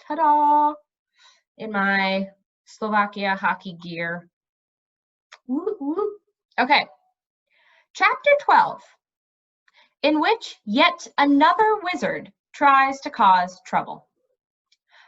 Ta-da! In my Slovakia hockey gear. Woo, woo. Okay, chapter 12, in which yet another wizard tries to cause trouble.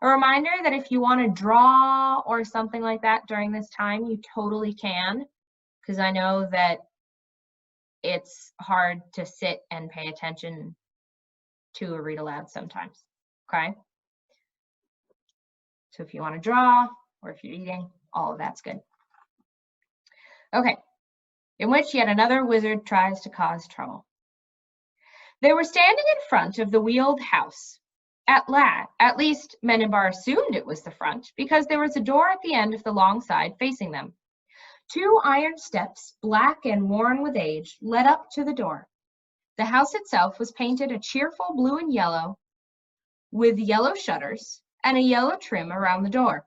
A reminder that if you want to draw or something like that during this time, you totally can, because I know that it's hard to sit and pay attention to a read aloud sometimes, okay? So if you want to draw or if you're eating, all of that's good. Okay, in which yet another wizard tries to cause trouble. They were standing in front of the wheeled house. At least Mendenbar assumed it was the front, because there was a door at the end of the long side facing them. 2 iron steps, black and worn with age, led up to the door. The house itself was painted a cheerful blue and yellow, with yellow shutters and a yellow trim around the door.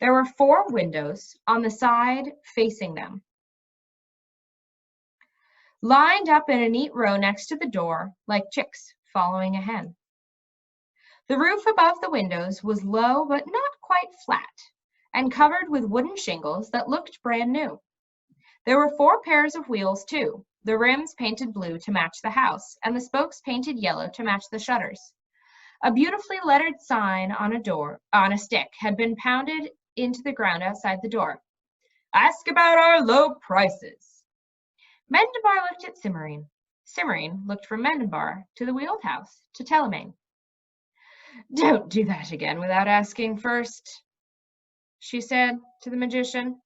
There were 4 windows on the side facing them, lined up in a neat row next to the door, like chicks following a hen. The roof above the windows was low but not quite flat, and covered with wooden shingles that looked brand new. There were 4 pairs of wheels too, the rims painted blue to match the house, and the spokes painted yellow to match the shutters. A beautifully lettered sign on a stick had been pounded into the ground outside the door. "Ask about our low prices." Mendenbar looked at Simmerine. Simmerine looked from Mendenbar to the wheeled house to Telemain. "Don't do that again without asking first," she said to the magician.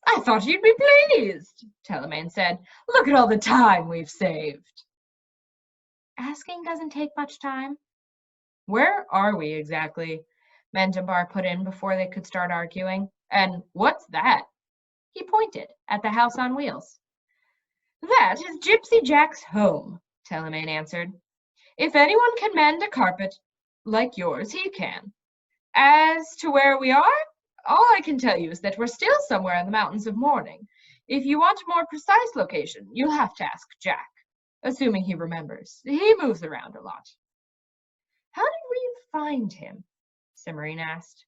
"I thought you'd be pleased," Telemain said. "Look at all the time we've saved." "Asking doesn't take much time." "Where are we exactly?" Mendenbar put in before they could start arguing. "And what's that?" He pointed at the house on wheels. "That is Gypsy Jack's home," Telemain answered. "If anyone can mend a carpet like yours, he can. As to where we are, all I can tell you is that we're still somewhere in the mountains of Morning. If you want a more precise location, you'll have to ask Jack, assuming he remembers. He moves around a lot." "How did we find him?" Simmerine asked.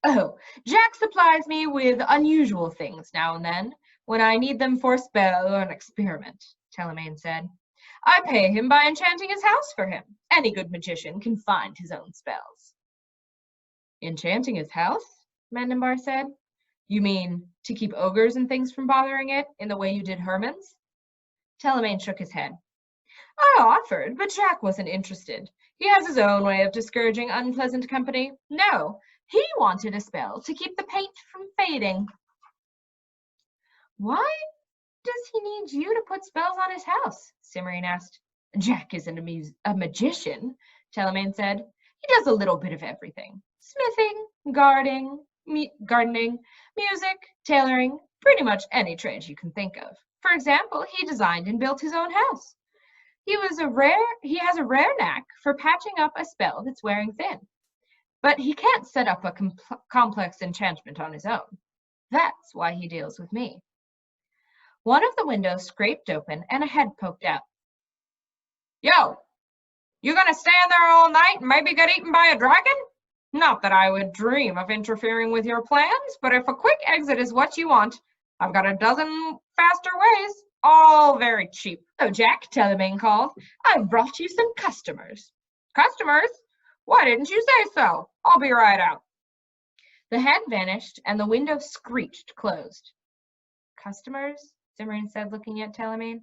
"Oh, Jack supplies me with unusual things now and then, when I need them for a spell or an experiment," Telemain said. "I pay him by enchanting his house for him. Any good magician can find his own spells." "Enchanting his house?" Mendenbar said. "You mean to keep ogres and things from bothering it, in the way you did Herman's?" Telemain shook his head. "I offered, but Jack wasn't interested. He has his own way of discouraging unpleasant company. No, he wanted a spell to keep the paint from fading." "Why does he need you to put spells on his house?" Simmerine asked. "Jack isn't a magician," Telemain said. "He does a little bit of everything. Smithing, gardening, music, tailoring, pretty much any trade you can think of. For example, he designed and built his own house. He has a rare knack for patching up a spell that's wearing thin. But he can't set up a complex enchantment on his own. That's why he deals with me." One of the windows scraped open and a head poked out. "Yo, you gonna stand there all night and maybe get eaten by a dragon? Not that I would dream of interfering with your plans, but if a quick exit is what you want, I've got a dozen faster ways, all very cheap." "Oh, Jack," Telemain called, "I've brought you some customers." "Customers? Why didn't you say so? I'll be right out." The head vanished and the window screeched closed. "Customers?" Simmerine said, looking at Telemain.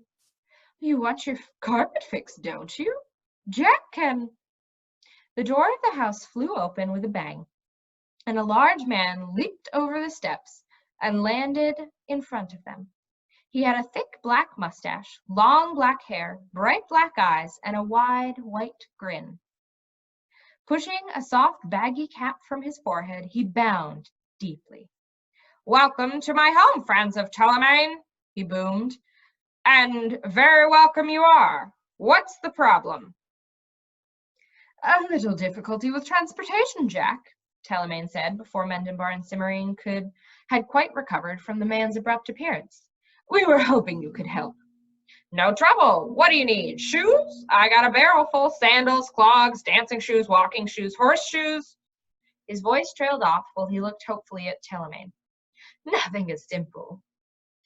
"You want your carpet fixed, don't you? Jack can—" The door of the house flew open with a bang, and a large man leaped over the steps and landed in front of them. He had a thick black mustache, long black hair, bright black eyes, and a wide white grin. Pushing a soft baggy cap from his forehead, he bowed deeply. "Welcome to my home, friends of Telemain," he boomed. "And very welcome you are. What's the problem?" "A little difficulty with transportation, Jack," Telemain said, before Mendenbar and Simmerine had quite recovered from the man's abrupt appearance. "We were hoping you could help. No trouble. What do you need? Shoes? I got a barrel full. Sandals, clogs, dancing shoes, walking shoes, horseshoes. His voice trailed off while he looked hopefully at Telemain. Nothing is simple,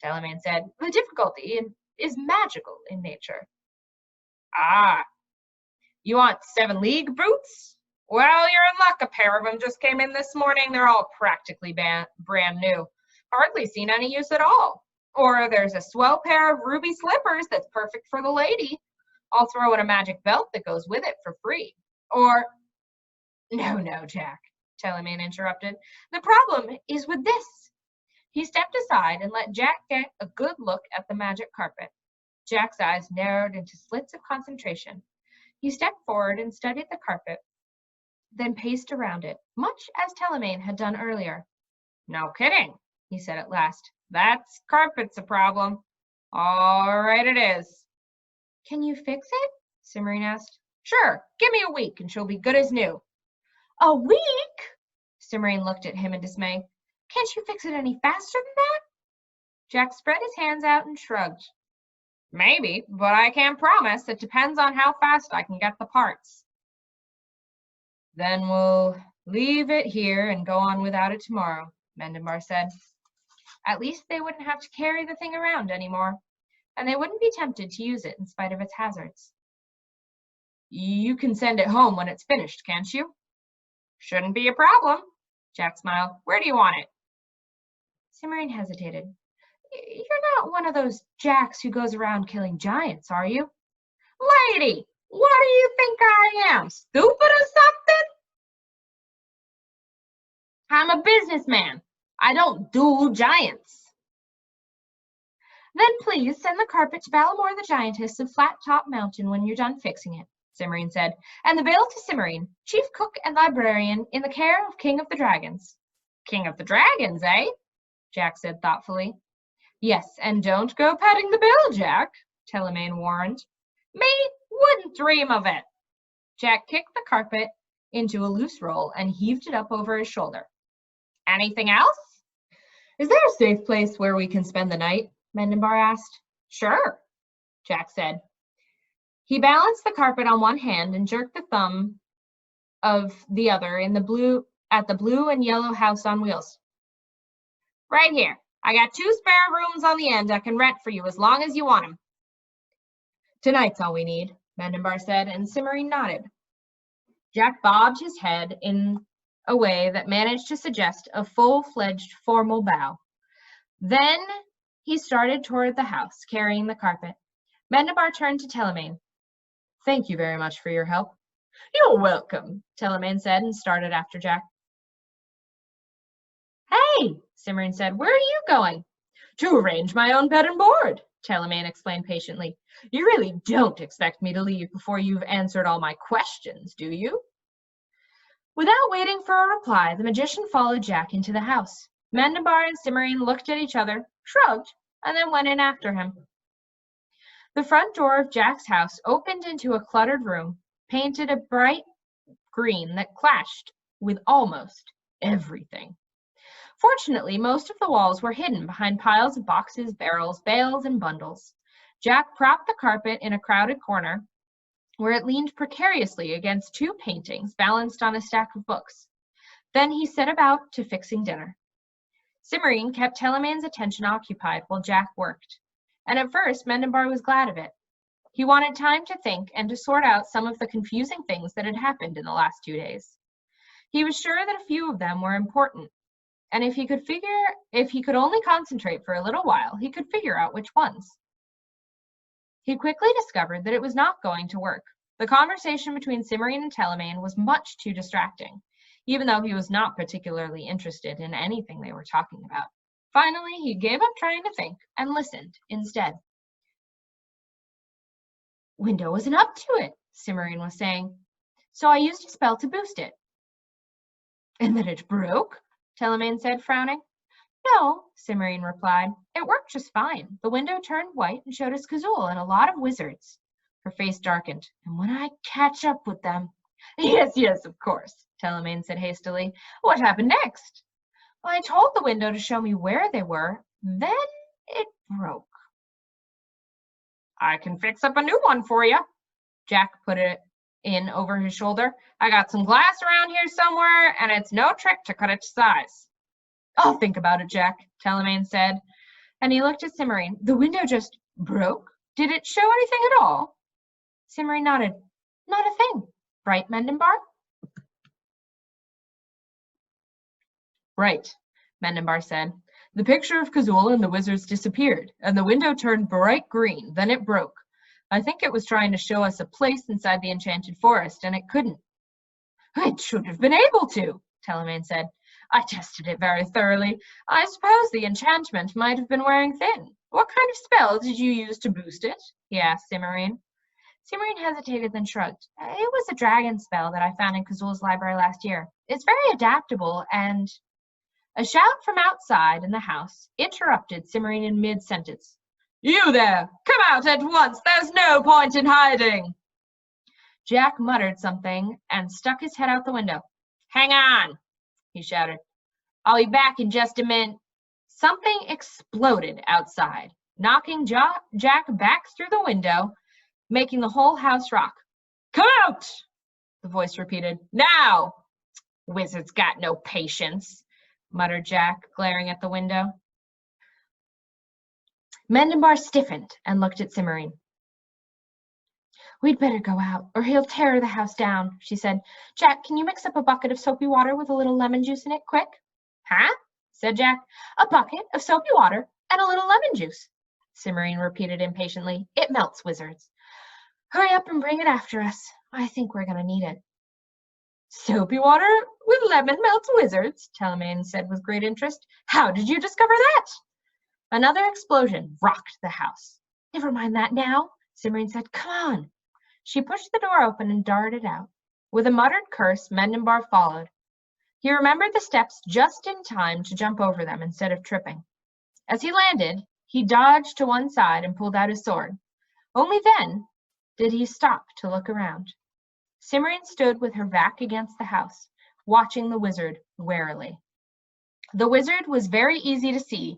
Telemain said. The difficulty is magical in nature. Ah, you want 7 league boots? Well, you're in luck. A pair of them just came in this morning. They're all practically brand new. Hardly seen any use at all. Or there's a swell pair of ruby slippers that's perfect for the lady. I'll throw in a magic belt that goes with it for free. Or, no, Jack, Telemain interrupted. The problem is with this. He stepped aside and let Jack get a good look at the magic carpet. Jack's eyes narrowed into slits of concentration. He stepped forward and studied the carpet, then paced around it, much as Telemain had done earlier. No kidding, he said at last. That's carpet's a problem. All right, it is. Can you fix it? Cimmerian asked. Sure, give me a week and she'll be good as new. A week? Cimmerian looked at him in dismay. Can't you fix it any faster than that? Jack spread his hands out and shrugged. Maybe, but I can't promise. It depends on how fast I can get the parts. Then we'll leave it here and go on without it tomorrow, Mendenbar said. At least they wouldn't have to carry the thing around anymore, and they wouldn't be tempted to use it in spite of its hazards. You can send it home when it's finished, can't you? Shouldn't be a problem, Jack smiled. Where do you want it? Cimmerian hesitated. You're not one of those Jacks who goes around killing giants, are you? Lady, what do you think I am? Stupid or something? I'm a businessman. I don't do giants. Then please send the carpet to Balamor the Giantess of Flat Top Mountain when you're done fixing it, Cimmerian said, and the bill to Cimmerian, chief cook and librarian in the care of King of the Dragons. King of the Dragons, eh? Jack said thoughtfully. Yes, and don't go petting the bill, Jack, Telemain warned. Me? Wouldn't dream of it. Jack kicked the carpet into a loose roll and heaved it up over his shoulder. Anything else? Is there a safe place where we can spend the night? Mendenbar asked. Sure, Jack said. He balanced the carpet on one hand and jerked the thumb of the other at the blue and yellow house on wheels. Right here. I got 2 spare rooms on the end I can rent for you as long as you want them. Tonight's all we need, Mendenbar said, and Cimmerian nodded. Jack bobbed his head in a way that managed to suggest a full-fledged formal bow. Then he started toward the house, carrying the carpet. Mendenbar turned to Telemain. Thank you very much for your help. You're welcome, Telemain said, and started after Jack. Hey, Cimmerian said, where are you going? To arrange my own bed and board, Telemain explained patiently. You really don't expect me to leave before you've answered all my questions, do you? Without waiting for a reply, the magician followed Jack into the house. Mendenbar and Cimmerian looked at each other, shrugged, and then went in after him. The front door of Jack's house opened into a cluttered room, painted a bright green that clashed with almost everything. Fortunately, most of the walls were hidden behind piles of boxes, barrels, bales, and bundles. Jack propped the carpet in a crowded corner, where it leaned precariously against 2 paintings balanced on a stack of books. Then he set about to fixing dinner. Cimmerian kept Telemain's attention occupied while Jack worked, and at first Mendenbar was glad of it. He wanted time to think and to sort out some of the confusing things that had happened in the last 2 days. He was sure that a few of them were important, and if he could only concentrate for a little while, he could figure out which ones. He quickly discovered that it was not going to work. The conversation between Cimmerian and Telemain was much too distracting, even though he was not particularly interested in anything they were talking about. Finally, he gave up trying to think and listened instead. Window wasn't up to it, Cimmerian was saying, so I used a spell to boost it. And then it broke? Telemain said, frowning. No, Cimmerian replied. It worked just fine. The window turned white and showed us Kazul and a lot of wizards. Her face darkened. And when I catch up with them... Yes, of course, Telemain said hastily. What happened next? Well, I told the window to show me where they were. Then it broke. I can fix up a new one for you. Jack put it in over his shoulder. I got some glass around here somewhere, and it's no trick to cut it to size. I'll think about it, Jack, Telemain said, and he looked at Cimmerian. The window just broke? Did it show anything at all? Cimmerian nodded. Not a thing. Right, Mendenbar? Right, Mendenbar said. The picture of Kazula and the wizards disappeared, and the window turned bright green. Then it broke. I think it was trying to show us a place inside the enchanted forest, and it couldn't. It should have been able to, Telemain said. I tested it very thoroughly. I suppose the enchantment might have been wearing thin. What kind of spell did you use to boost it? He asked Cimmerian. Cimmerian hesitated, then shrugged. It was a dragon spell that I found in Kazula's library last year. It's very adaptable, and... A shout from outside in the house interrupted Cimmerian in mid-sentence. You there! Come out at once! There's no point in hiding! Jack muttered something and stuck his head out the window. Hang on, he shouted. I'll be back in just a minute. Something exploded outside, knocking Jack back through the window, making the whole house rock. Come out, the voice repeated. Now! Wizard's got no patience, muttered Jack, glaring at the window. Mendenbar stiffened and looked at Cimmerian. We'd better go out, or he'll tear the house down, she said. Jack, can you mix up a bucket of soapy water with a little lemon juice in it, quick? Huh? Said Jack. A bucket of soapy water and a little lemon juice, Cimmerian repeated impatiently. It melts wizards. Hurry up and bring it after us. I think we're going to need it. Soapy water with lemon melts wizards, Telemain said with great interest. How did you discover that? Another explosion rocked the house. Never mind that now, Cimmerian said. Come on. She pushed the door open and darted out. With a muttered curse, Mendenbar followed. He remembered the steps just in time to jump over them instead of tripping. As he landed, he dodged to one side and pulled out his sword. Only then did he stop to look around. Cimmerian stood with her back against the house, watching the wizard warily. The wizard was very easy to see,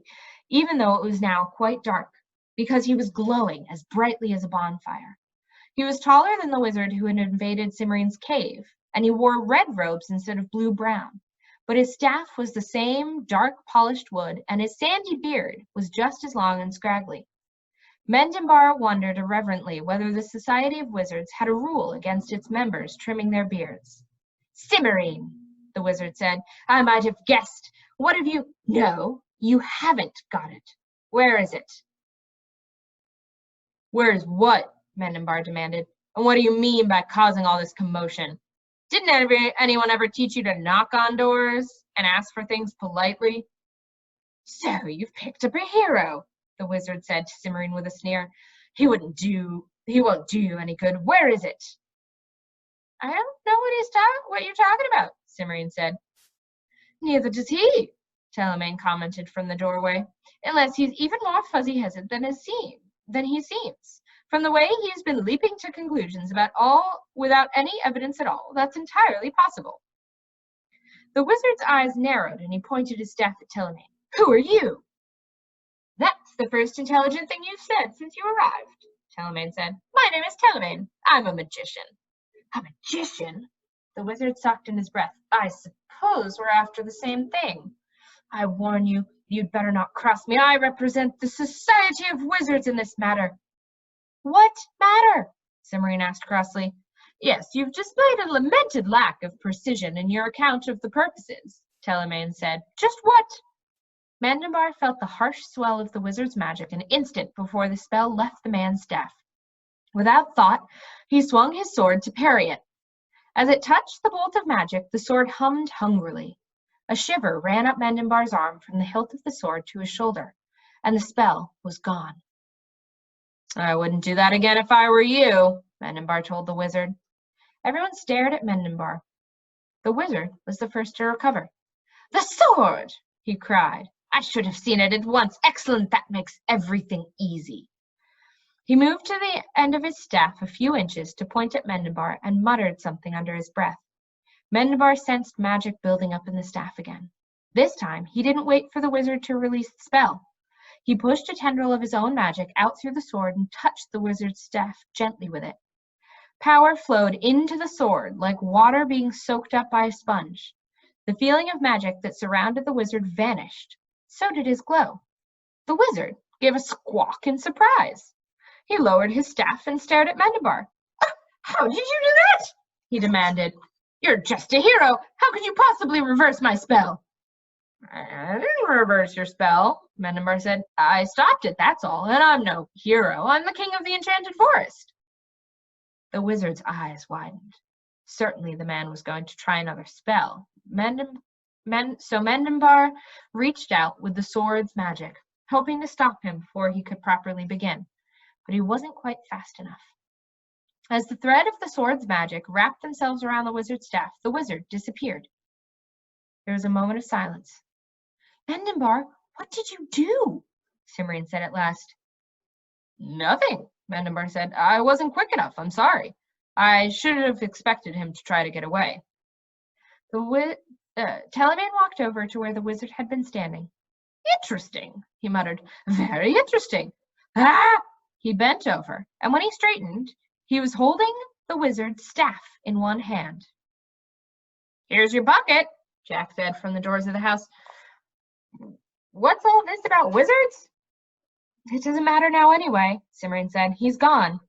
even though it was now quite dark, because he was glowing as brightly as a bonfire. He was taller than the wizard who had invaded Cimmerian's cave, and he wore red robes instead of blue-brown. But his staff was the same dark polished wood, and his sandy beard was just as long and scraggly. Mendenbar wondered irreverently whether the Society of Wizards had a rule against its members trimming their beards. Cimmerian, the wizard said, I might have guessed. What have you? No, you haven't got it. Where is it? Where is what? Mendenbar demanded. And what do you mean by causing all this commotion? Didn't anyone ever teach you to knock on doors and ask for things politely? So you've picked up a hero, the wizard said to Cimmerian with a sneer. He won't do you any good. Where is it? I don't know what you're talking about, Cimmerian said. Neither does he, Telemain commented from the doorway, unless he's even more fuzzy-headed than he seems. From the way he's been leaping to conclusions about all without any evidence at all, that's entirely possible. The wizard's eyes narrowed and he pointed his staff at Telemain. Who are you? That's the first intelligent thing you've said since you arrived, Telemain said. My name is Telemain. I'm a magician. A magician? The wizard sucked in his breath. I suppose we're after the same thing. I warn you, you'd better not cross me. I represent the Society of Wizards in this matter. What matter? Cimmerian asked crossly. Yes, you've displayed a lamented lack of precision in your account of the purposes, Telemain said. Just what? Mendenbar felt the harsh swell of the wizard's magic an instant before the spell left the man's staff. Without thought, he swung his sword to parry it. As it touched the bolt of magic, the sword hummed hungrily. A shiver ran up Mendenbar's arm from the hilt of the sword to his shoulder, and the spell was gone. I wouldn't do that again if I were you, Mendenbar told the wizard. Everyone stared at Mendenbar. The wizard was the first to recover. The sword! He cried. I should have seen it at once. Excellent, that makes everything easy. He moved to the end of his staff a few inches to point at Mendenbar and muttered something under his breath. Mendenbar sensed magic building up in the staff again. This time, he didn't wait for the wizard to release the spell. He pushed a tendril of his own magic out through the sword and touched the wizard's staff gently with it. Power flowed into the sword like water being soaked up by a sponge. The feeling of magic that surrounded the wizard vanished. So did his glow. The wizard gave a squawk in surprise. He lowered his staff and stared at Mendenbar. "How did you do that?" he demanded. "You're just a hero. How could you possibly reverse my spell?" "I didn't reverse your spell," Mendenbar said. "I stopped it, that's all, and I'm no hero. I'm the king of the enchanted forest." The wizard's eyes widened. Certainly the man was going to try another spell. So Mendenbar reached out with the sword's magic, hoping to stop him before he could properly begin, but he wasn't quite fast enough. As the thread of the sword's magic wrapped themselves around the wizard's staff, the wizard disappeared. There was a moment of silence. "Mendenbar, what did you do?" Cimmerian said at last. "Nothing," Mendenbar said. "I wasn't quick enough. I'm sorry. I should have expected him to try to get away." Telemain walked over to where the wizard had been standing. "Interesting," he muttered. "Very interesting. Ah!" He bent over, and when he straightened, he was holding the wizard's staff in one hand. "Here's your bucket," Jack said from the doors of the house. "What's all this about wizards?" "It doesn't matter now anyway," Cimmerian said. "He's gone."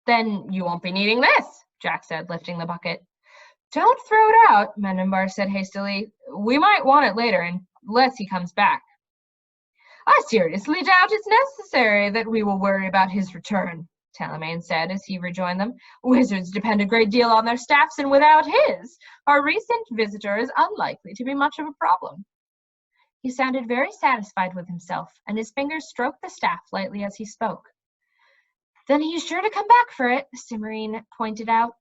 "Then you won't be needing this," Jack said, lifting the bucket. "Don't throw it out," Mendenbar said hastily. "We might want it later, unless he comes back." "I seriously doubt it's necessary that we will worry about his return," Telemain said as he rejoined them. "Wizards depend a great deal on their staffs, and without his, our recent visitor is unlikely to be much of a problem." He sounded very satisfied with himself, and his fingers stroked the staff lightly as he spoke. "Then he's sure to come back for it," Cimmerian pointed out.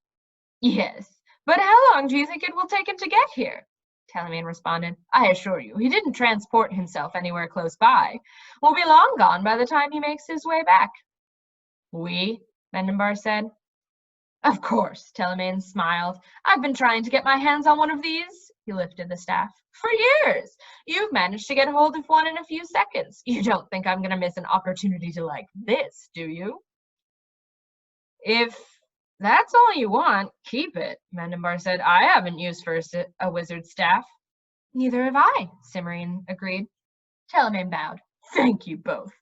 "Yes, but how long do you think it will take him to get here?" Telemain responded. "I assure you, he didn't transport himself anywhere close by. We'll be long gone by the time he makes his way back." "We?" Mendenbar said. "Of course," Telemain smiled. "I've been trying to get my hands on one of these." He lifted the staff. "For years. You've managed to get hold of one in a few seconds. You don't think I'm going to miss an opportunity to like this, do you?" "If that's all you want, keep it," Mendenbar said. "I haven't used for a wizard's staff." "Neither have I," Cimmerian agreed. Telemain bowed. "Thank you both."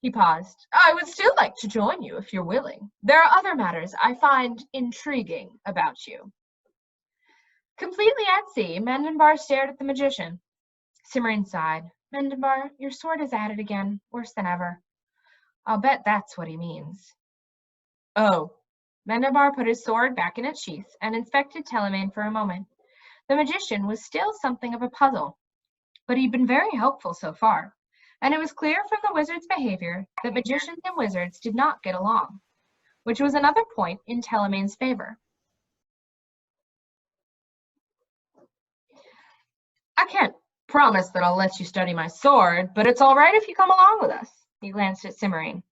He paused. "I would still like to join you if you're willing. There are other matters I find intriguing about you." Completely at sea, Mendenbar stared at the magician. Cimmerian sighed. "Mendenbar, your sword is at it again, worse than ever." "I'll bet that's what he means." "Oh." Mendenbar put his sword back in its sheath and inspected Telemain for a moment. The magician was still something of a puzzle, but he'd been very helpful so far, and it was clear from the wizard's behavior that magicians and wizards did not get along, which was another point in Telemain's favor. "I can't promise that I'll let you study my sword, but it's all right if you come along with us." He glanced at Cimmerian.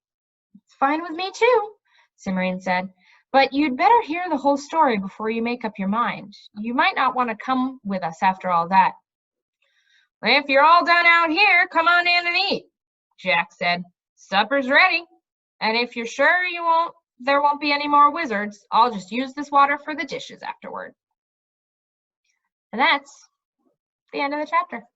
"It's fine with me too," Cimmerian said. "But you'd better hear the whole story before you make up your mind. You might not want to come with us after all that." "If you're all done out here, come on in and eat," Jack said. "Supper's ready. And if you're sure there won't be any more wizards, I'll just use this water for the dishes afterward." And that's the end of the chapter.